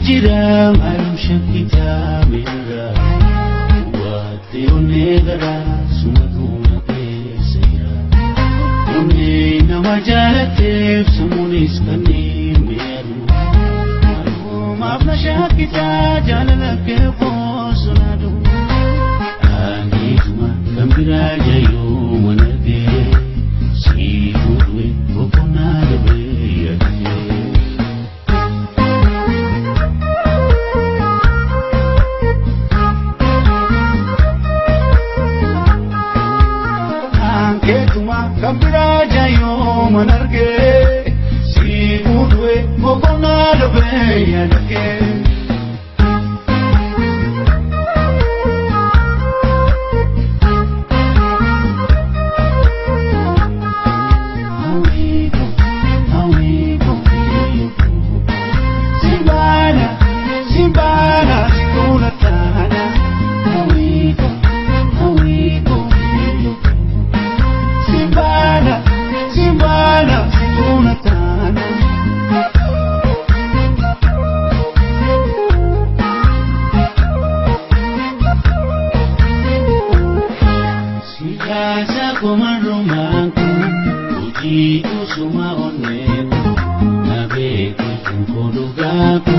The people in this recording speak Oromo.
jira malum shakita mera wate onegara sumatuna pesira onne namajalate sumunis kani meru malum apna shakita jalala ke posunadu anituma kambira jayo manage siudwe okonade Kambira jayo manarge si udwe mokona lobe yanake Simbana sikuna tana Simbana sikuna tana Sikasa kumarumanku uji kusuma oneku nabe kukudugaku